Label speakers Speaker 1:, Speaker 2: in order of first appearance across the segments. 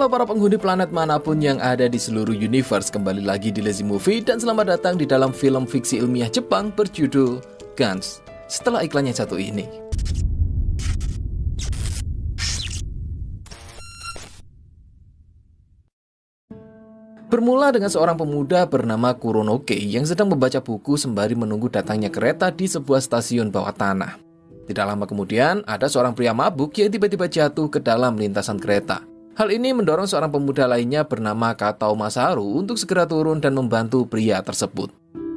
Speaker 1: Halo para penghuni planet manapun yang ada di seluruh universe, kembali lagi di Lazy Movie dan selamat datang di dalam film fiksi ilmiah Jepang berjudul Gantz. Setelah iklan yang satu ini. Bermula dengan seorang pemuda bernama Kuronoke yang sedang membaca buku sembari menunggu datangnya kereta di sebuah stasiun bawah tanah. Tidak lama kemudian, ada seorang pria mabuk yang tiba-tiba jatuh ke dalam lintasan kereta. Hal ini mendorong seorang pemuda lainnya bernama Katao Masaru untuk segera turun dan membantu pria tersebut.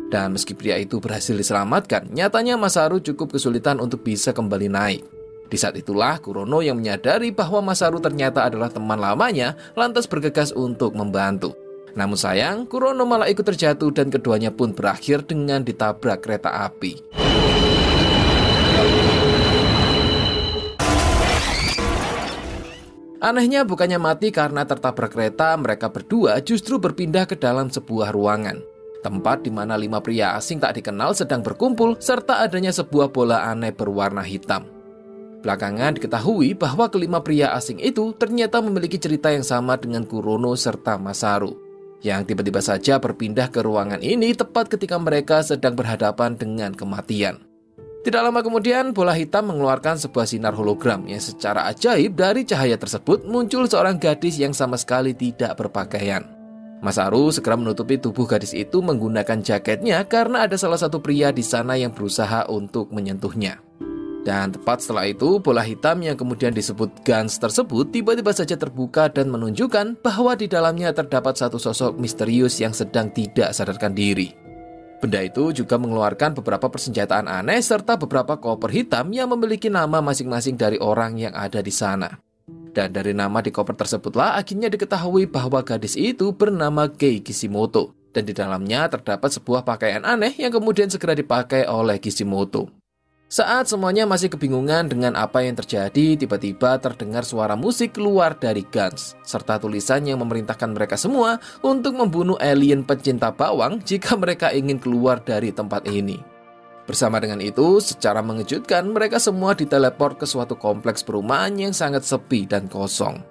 Speaker 1: Dan meski pria itu berhasil diselamatkan, nyatanya Masaru cukup kesulitan untuk bisa kembali naik. Di saat itulah Kurono yang menyadari bahwa Masaru ternyata adalah teman lamanya, lantas bergegas untuk membantu. Namun sayang, Kurono malah ikut terjatuh dan keduanya pun berakhir dengan ditabrak kereta api. Anehnya bukannya mati karena tertabrak kereta, mereka berdua justru berpindah ke dalam sebuah ruangan. Tempat di mana 5 pria asing tak dikenal sedang berkumpul serta adanya sebuah bola aneh berwarna hitam. Belakangan diketahui bahwa kelima pria asing itu ternyata memiliki cerita yang sama dengan Kurono serta Masaru, yang tiba-tiba saja berpindah ke ruangan ini tepat ketika mereka sedang berhadapan dengan kematian. Tidak lama kemudian, bola hitam mengeluarkan sebuah sinar hologram yang secara ajaib dari cahaya tersebut muncul seorang gadis yang sama sekali tidak berpakaian. Masaru segera menutupi tubuh gadis itu menggunakan jaketnya karena ada salah satu pria di sana yang berusaha untuk menyentuhnya. Dan tepat setelah itu, bola hitam yang kemudian disebut Gantz tersebut tiba-tiba saja terbuka dan menunjukkan bahwa di dalamnya terdapat satu sosok misterius yang sedang tidak sadarkan diri. Benda itu juga mengeluarkan beberapa persenjataan aneh serta beberapa koper hitam yang memiliki nama masing-masing dari orang yang ada di sana. Dan dari nama di koper tersebutlah akhirnya diketahui bahwa gadis itu bernama Kei Kishimoto. Dan di dalamnya terdapat sebuah pakaian aneh yang kemudian segera dipakai oleh Kishimoto. Saat semuanya masih kebingungan dengan apa yang terjadi, tiba-tiba terdengar suara musik keluar dari Gantz, serta tulisan yang memerintahkan mereka semua untuk membunuh alien pencinta bawang jika mereka ingin keluar dari tempat ini. Bersama dengan itu, secara mengejutkan, mereka semua diteleport ke suatu kompleks perumahan yang sangat sepi dan kosong.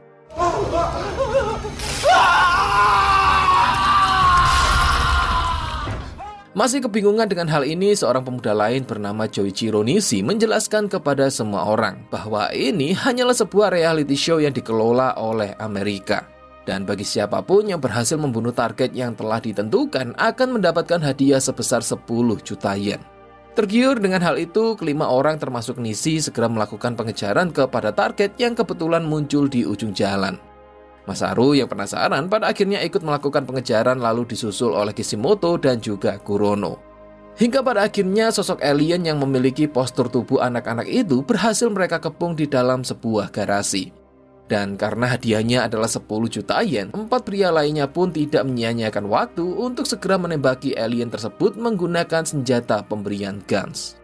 Speaker 1: Masih kebingungan dengan hal ini, seorang pemuda lain bernama Joichiro Nishi menjelaskan kepada semua orang bahwa ini hanyalah sebuah reality show yang dikelola oleh Amerika. Dan bagi siapapun yang berhasil membunuh target yang telah ditentukan akan mendapatkan hadiah sebesar 10 juta yen. Tergiur dengan hal itu, kelima orang termasuk Nishi segera melakukan pengejaran kepada target yang kebetulan muncul di ujung jalan. Masaru yang penasaran pada akhirnya ikut melakukan pengejaran lalu disusul oleh Kishimoto dan juga Kurono. Hingga pada akhirnya sosok alien yang memiliki postur tubuh anak-anak itu berhasil mereka kepung di dalam sebuah garasi. Dan karena hadiahnya adalah 10 juta yen, 4 pria lainnya pun tidak menyia-nyiakan waktu untuk segera menembaki alien tersebut menggunakan senjata pemberian Gantz.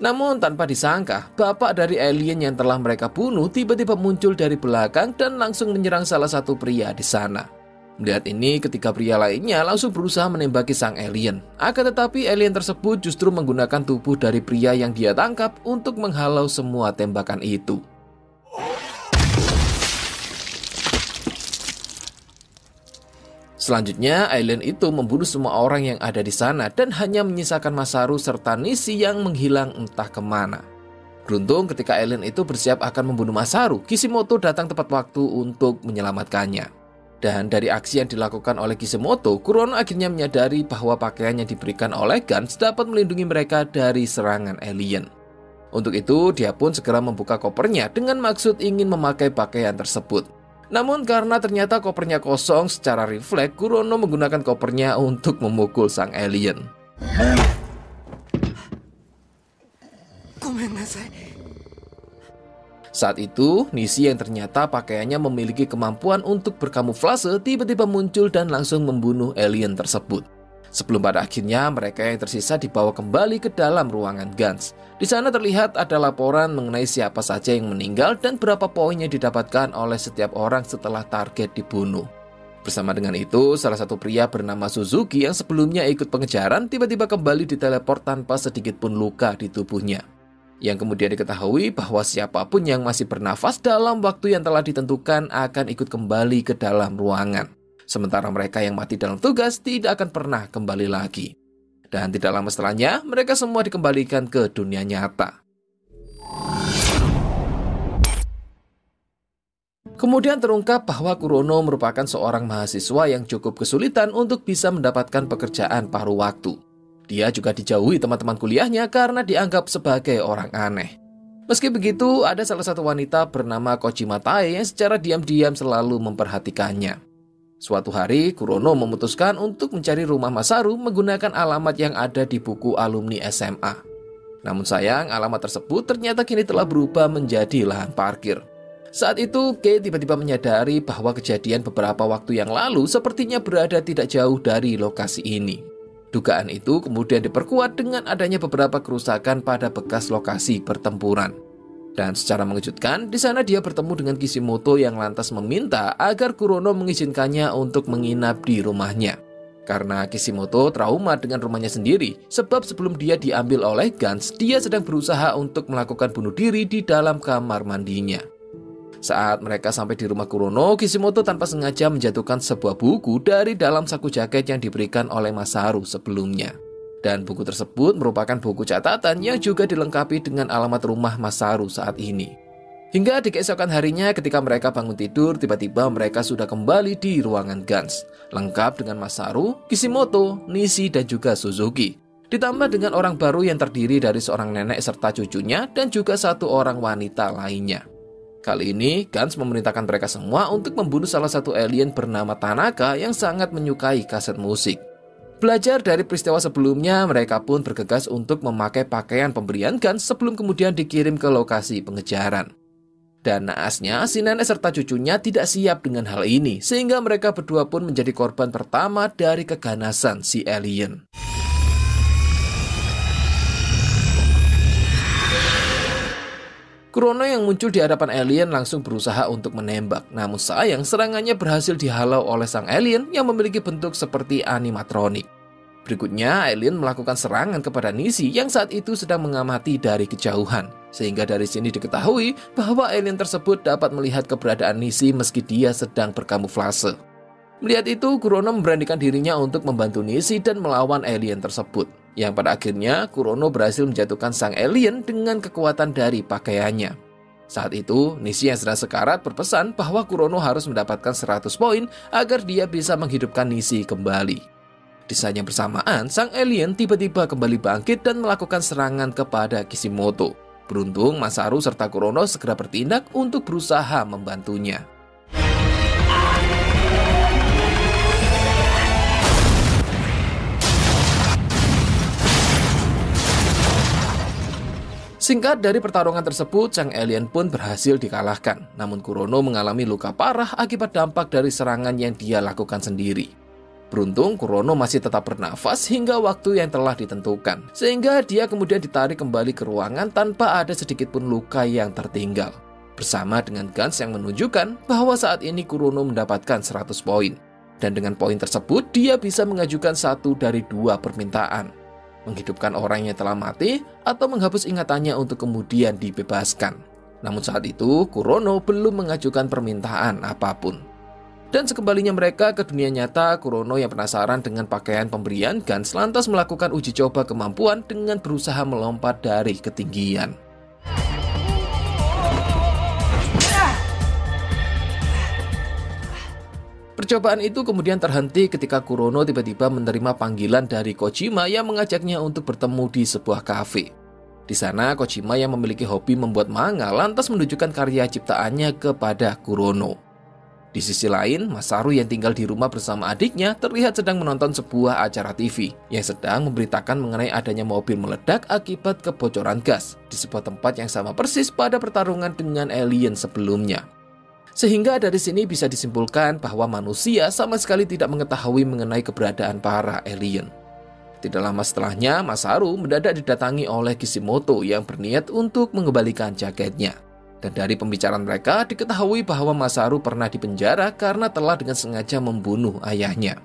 Speaker 1: Namun tanpa disangka, bapak dari alien yang telah mereka bunuh tiba-tiba muncul dari belakang dan langsung menyerang salah satu pria di sana. Melihat ini, ketiga pria lainnya langsung berusaha menembaki sang alien. Akan tetapi alien tersebut justru menggunakan tubuh dari pria yang dia tangkap untuk menghalau semua tembakan itu. Selanjutnya, alien itu membunuh semua orang yang ada di sana dan hanya menyisakan Masaru serta Nishi yang menghilang entah kemana. Beruntung ketika alien itu bersiap akan membunuh Masaru, Kishimoto datang tepat waktu untuk menyelamatkannya. Dan dari aksi yang dilakukan oleh Kishimoto, Kurono akhirnya menyadari bahwa pakaian yang diberikan oleh Gantz dapat melindungi mereka dari serangan alien. Untuk itu, dia pun segera membuka kopernya dengan maksud ingin memakai pakaian tersebut. Namun karena ternyata kopernya kosong, secara refleks Kurono menggunakan kopernya untuk memukul sang alien. Saat itu, Nishi yang ternyata pakaiannya memiliki kemampuan untuk berkamuflase tiba-tiba muncul dan langsung membunuh alien tersebut. Sebelum pada akhirnya mereka yang tersisa dibawa kembali ke dalam ruangan Gantz. Di sana terlihat ada laporan mengenai siapa saja yang meninggal dan berapa poin yang didapatkan oleh setiap orang setelah target dibunuh. Bersama dengan itu, salah satu pria bernama Suzuki yang sebelumnya ikut pengejaran tiba-tiba kembali diteleport tanpa sedikit pun luka di tubuhnya. yang kemudian diketahui bahwa siapapun yang masih bernafas dalam waktu yang telah ditentukan akan ikut kembali ke dalam ruangan. Sementara mereka yang mati dalam tugas tidak akan pernah kembali lagi. Dan tidak lama setelahnya, mereka semua dikembalikan ke dunia nyata. Kemudian terungkap bahwa Kurono merupakan seorang mahasiswa yang cukup kesulitan untuk bisa mendapatkan pekerjaan paruh waktu. Dia juga dijauhi teman-teman kuliahnya karena dianggap sebagai orang aneh. Meski begitu, ada salah satu wanita bernama Kojima Tae yang secara diam-diam selalu memperhatikannya. Suatu hari, Kurono memutuskan untuk mencari rumah Masaru menggunakan alamat yang ada di buku alumni SMA. Namun sayang, alamat tersebut ternyata kini telah berubah menjadi lahan parkir. Saat itu, Kei tiba-tiba menyadari bahwa kejadian beberapa waktu yang lalu sepertinya berada tidak jauh dari lokasi ini. Dugaan itu kemudian diperkuat dengan adanya beberapa kerusakan pada bekas lokasi pertempuran. Dan secara mengejutkan, di sana dia bertemu dengan Kishimoto yang lantas meminta agar Kurono mengizinkannya untuk menginap di rumahnya. Karena Kishimoto trauma dengan rumahnya sendiri, sebab sebelum dia diambil oleh Gans, dia sedang berusaha untuk melakukan bunuh diri di dalam kamar mandinya. Saat mereka sampai di rumah Kurono, Kishimoto tanpa sengaja menjatuhkan sebuah buku dari dalam saku jaket yang diberikan oleh Masaru sebelumnya. Dan buku tersebut merupakan buku catatan yang juga dilengkapi dengan alamat rumah Masaru saat ini. Hingga di keesokan harinya ketika mereka bangun tidur, tiba-tiba mereka sudah kembali di ruangan Gans, lengkap dengan Masaru, Kishimoto, Nishi, dan juga Suzuki. Ditambah dengan orang baru yang terdiri dari seorang nenek serta cucunya dan juga satu orang wanita lainnya. Kali ini, Gans memerintahkan mereka semua untuk membunuh salah satu alien bernama Tanaka yang sangat menyukai kaset musik. Belajar dari peristiwa sebelumnya, mereka pun bergegas untuk memakai pakaian pemberian Gans sebelum kemudian dikirim ke lokasi pengejaran. Dan naasnya, si nenek serta cucunya tidak siap dengan hal ini, sehingga mereka berdua pun menjadi korban pertama dari keganasan si alien. Kurono yang muncul di hadapan alien langsung berusaha untuk menembak. Namun sayang, serangannya berhasil dihalau oleh sang alien yang memiliki bentuk seperti animatronik. Berikutnya, alien melakukan serangan kepada Nishi yang saat itu sedang mengamati dari kejauhan. Sehingga dari sini diketahui bahwa alien tersebut dapat melihat keberadaan Nishi meski dia sedang berkamuflase. Melihat itu, Kurono memberanikan dirinya untuk membantu Nishi dan melawan alien tersebut. Yang pada akhirnya, Kurono berhasil menjatuhkan sang alien dengan kekuatan dari pakaiannya. Saat itu, Nishi yang sedang sekarat berpesan bahwa Kurono harus mendapatkan 100 poin agar dia bisa menghidupkan Nishi kembali. Di saat yang bersamaan, sang alien tiba-tiba kembali bangkit dan melakukan serangan kepada Kishimoto. Beruntung, Masaru serta Kurono segera bertindak untuk berusaha membantunya. Singkat dari pertarungan tersebut, sang alien pun berhasil dikalahkan. Namun Kurono mengalami luka parah akibat dampak dari serangan yang dia lakukan sendiri. Beruntung, Kurono masih tetap bernafas hingga waktu yang telah ditentukan. Sehingga dia kemudian ditarik kembali ke ruangan tanpa ada sedikit pun luka yang tertinggal. Bersama dengan Gans yang menunjukkan bahwa saat ini Kurono mendapatkan 100 poin. Dan dengan poin tersebut, dia bisa mengajukan satu dari dua permintaan. Menghidupkan orang yang telah mati, atau menghapus ingatannya untuk kemudian dibebaskan. Namun saat itu, Kurono belum mengajukan permintaan apapun. Dan sekembalinya mereka ke dunia nyata, Kurono yang penasaran dengan pakaian pemberian Gans lantas melakukan uji coba kemampuan dengan berusaha melompat dari ketinggian. Percobaan itu kemudian terhenti ketika Kurono tiba-tiba menerima panggilan dari Kojima yang mengajaknya untuk bertemu di sebuah kafe. Di sana, Kojima yang memiliki hobi membuat manga lantas menunjukkan karya ciptaannya kepada Kurono. Di sisi lain, Masaru yang tinggal di rumah bersama adiknya terlihat sedang menonton sebuah acara TV yang sedang memberitakan mengenai adanya mobil meledak akibat kebocoran gas di sebuah tempat yang sama persis pada pertarungan dengan alien sebelumnya. Sehingga dari sini bisa disimpulkan bahwa manusia sama sekali tidak mengetahui mengenai keberadaan para alien. Tidak lama setelahnya, Masaru mendadak didatangi oleh Kishimoto yang berniat untuk mengembalikan jaketnya. Dan dari pembicaraan mereka diketahui bahwa Masaru pernah dipenjara karena telah dengan sengaja membunuh ayahnya.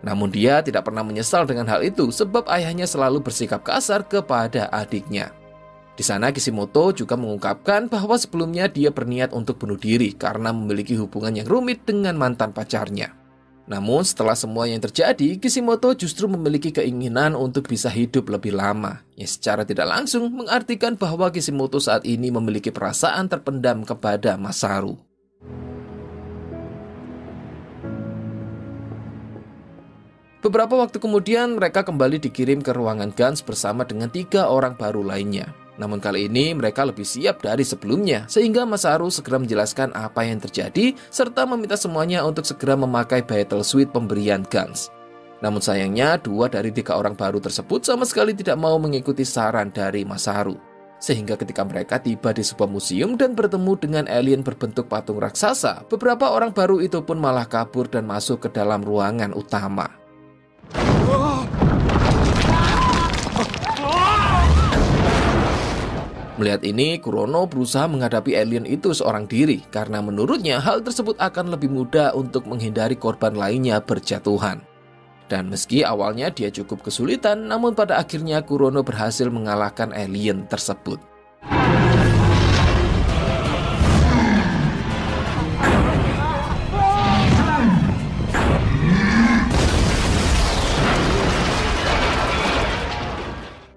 Speaker 1: Namun dia tidak pernah menyesal dengan hal itu sebab ayahnya selalu bersikap kasar kepada adiknya. Di sana Kishimoto juga mengungkapkan bahwa sebelumnya dia berniat untuk bunuh diri karena memiliki hubungan yang rumit dengan mantan pacarnya. Namun setelah semua yang terjadi, Kishimoto justru memiliki keinginan untuk bisa hidup lebih lama, yang secara tidak langsung mengartikan bahwa Kishimoto saat ini memiliki perasaan terpendam kepada Masaru. Beberapa waktu kemudian mereka kembali dikirim ke ruangan Gans bersama dengan 3 orang baru lainnya. Namun kali ini mereka lebih siap dari sebelumnya, sehingga Masaru segera menjelaskan apa yang terjadi serta meminta semuanya untuk segera memakai battle suit pemberian Gans. Namun sayangnya 2 dari 3 orang baru tersebut sama sekali tidak mau mengikuti saran dari Masaru. Sehingga ketika mereka tiba di sebuah museum dan bertemu dengan alien berbentuk patung raksasa, beberapa orang baru itu pun malah kabur dan masuk ke dalam ruangan utama. Melihat ini, Kurono berusaha menghadapi alien itu seorang diri karena menurutnya hal tersebut akan lebih mudah untuk menghindari korban lainnya berjatuhan. Dan meski awalnya dia cukup kesulitan, namun pada akhirnya Kurono berhasil mengalahkan alien tersebut.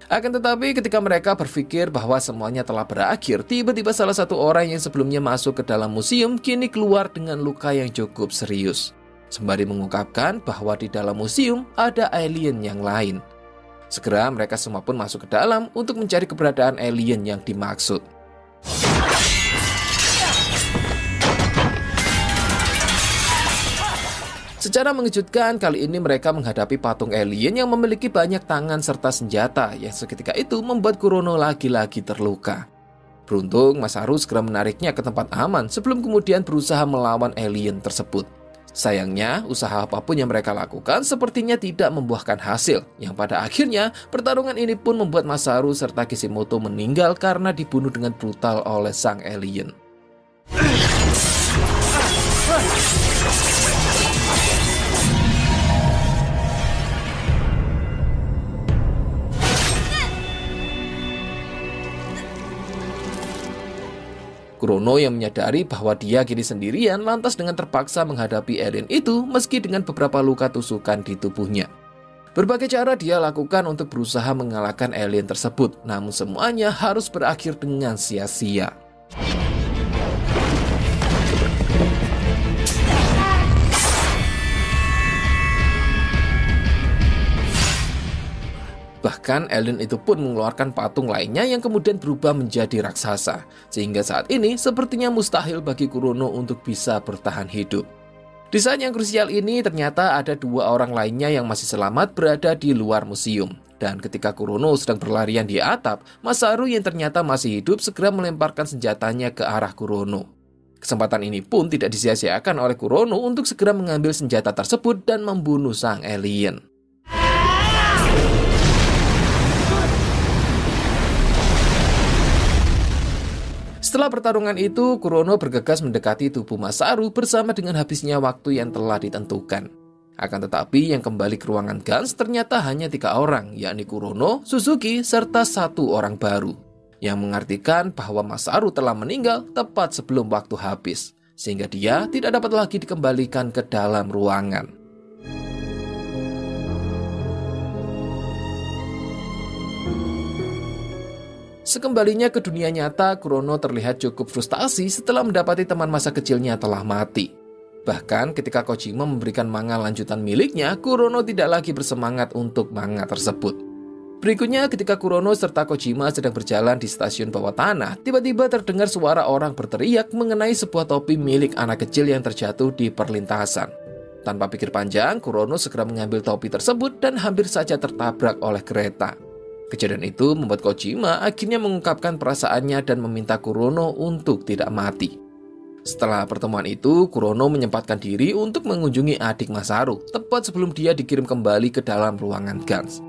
Speaker 1: Akan tetapi ketika mereka berpikir bahwa semuanya telah berakhir, tiba-tiba salah satu orang yang sebelumnya masuk ke dalam museum kini keluar dengan luka yang cukup serius. Sembari mengungkapkan bahwa di dalam museum ada alien yang lain. Segera mereka semua pun masuk ke dalam untuk mencari keberadaan alien yang dimaksud. Secara mengejutkan, kali ini mereka menghadapi patung alien yang memiliki banyak tangan serta senjata yang seketika itu membuat Kurono lagi-lagi terluka. Beruntung, Masaru segera menariknya ke tempat aman sebelum kemudian berusaha melawan alien tersebut. Sayangnya, usaha apapun yang mereka lakukan sepertinya tidak membuahkan hasil, yang pada akhirnya pertarungan ini pun membuat Masaru serta Kishimoto meninggal karena dibunuh dengan brutal oleh sang alien. Kurono yang menyadari bahwa dia kini sendirian lantas dengan terpaksa menghadapi alien itu meski dengan beberapa luka tusukan di tubuhnya. Berbagai cara dia lakukan untuk berusaha mengalahkan alien tersebut, namun semuanya harus berakhir dengan sia-sia. Bahkan alien itu pun mengeluarkan patung lainnya yang kemudian berubah menjadi raksasa. Sehingga saat ini sepertinya mustahil bagi Kurono untuk bisa bertahan hidup. Di saat yang krusial ini ternyata ada 2 orang lainnya yang masih selamat berada di luar museum. Dan ketika Kurono sedang berlarian di atap, Masaru yang ternyata masih hidup segera melemparkan senjatanya ke arah Kurono. Kesempatan ini pun tidak disia-siakan oleh Kurono untuk segera mengambil senjata tersebut dan membunuh sang alien. Setelah pertarungan itu, Kurono bergegas mendekati tubuh Masaru bersama dengan habisnya waktu yang telah ditentukan. Akan tetapi yang kembali ke ruangan Gans ternyata hanya 3 orang, yakni Kurono, Suzuki, serta 1 orang baru. Yang mengartikan bahwa Masaru telah meninggal tepat sebelum waktu habis, sehingga dia tidak dapat lagi dikembalikan ke dalam ruangan. Sekembalinya ke dunia nyata, Kurono terlihat cukup frustasi setelah mendapati teman masa kecilnya telah mati. Bahkan ketika Kojima memberikan manga lanjutan miliknya, Kurono tidak lagi bersemangat untuk manga tersebut. Berikutnya ketika Kurono serta Kojima sedang berjalan di stasiun bawah tanah, tiba-tiba terdengar suara orang berteriak mengenai sebuah topi milik anak kecil yang terjatuh di perlintasan. Tanpa pikir panjang, Kurono segera mengambil topi tersebut dan hampir saja tertabrak oleh kereta. Kejadian itu membuat Kojima akhirnya mengungkapkan perasaannya dan meminta Kurono untuk tidak mati. Setelah pertemuan itu, Kurono menyempatkan diri untuk mengunjungi adik Masaru, tepat sebelum dia dikirim kembali ke dalam ruangan Gans.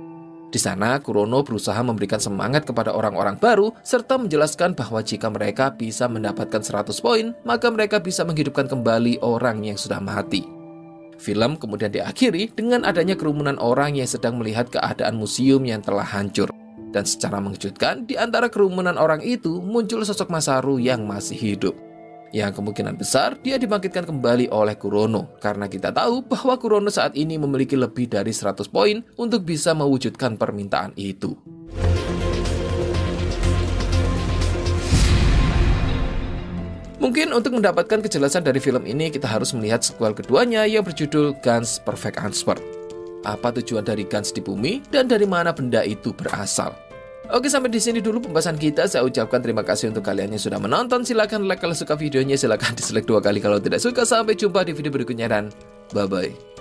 Speaker 1: Di sana, Kurono berusaha memberikan semangat kepada orang-orang baru, serta menjelaskan bahwa jika mereka bisa mendapatkan 100 poin, maka mereka bisa menghidupkan kembali orang yang sudah mati. Film kemudian diakhiri dengan adanya kerumunan orang yang sedang melihat keadaan museum yang telah hancur. Dan secara mengejutkan, di antara kerumunan orang itu muncul sosok Masaru yang masih hidup. Yang kemungkinan besar dia dibangkitkan kembali oleh Kurono, karena kita tahu bahwa Kurono saat ini memiliki lebih dari 100 poin untuk bisa mewujudkan permintaan itu. Mungkin untuk mendapatkan kejelasan dari film ini, kita harus melihat sequel keduanya yang berjudul Guns Perfect Answer. Apa tujuan dari Guns di bumi dan dari mana benda itu berasal? Oke, sampai di sini dulu pembahasan kita. Saya ucapkan terima kasih untuk kalian yang sudah menonton. Silahkan like kalau suka videonya, silahkan dislike 2 kali kalau tidak suka. Sampai jumpa di video berikutnya dan bye-bye.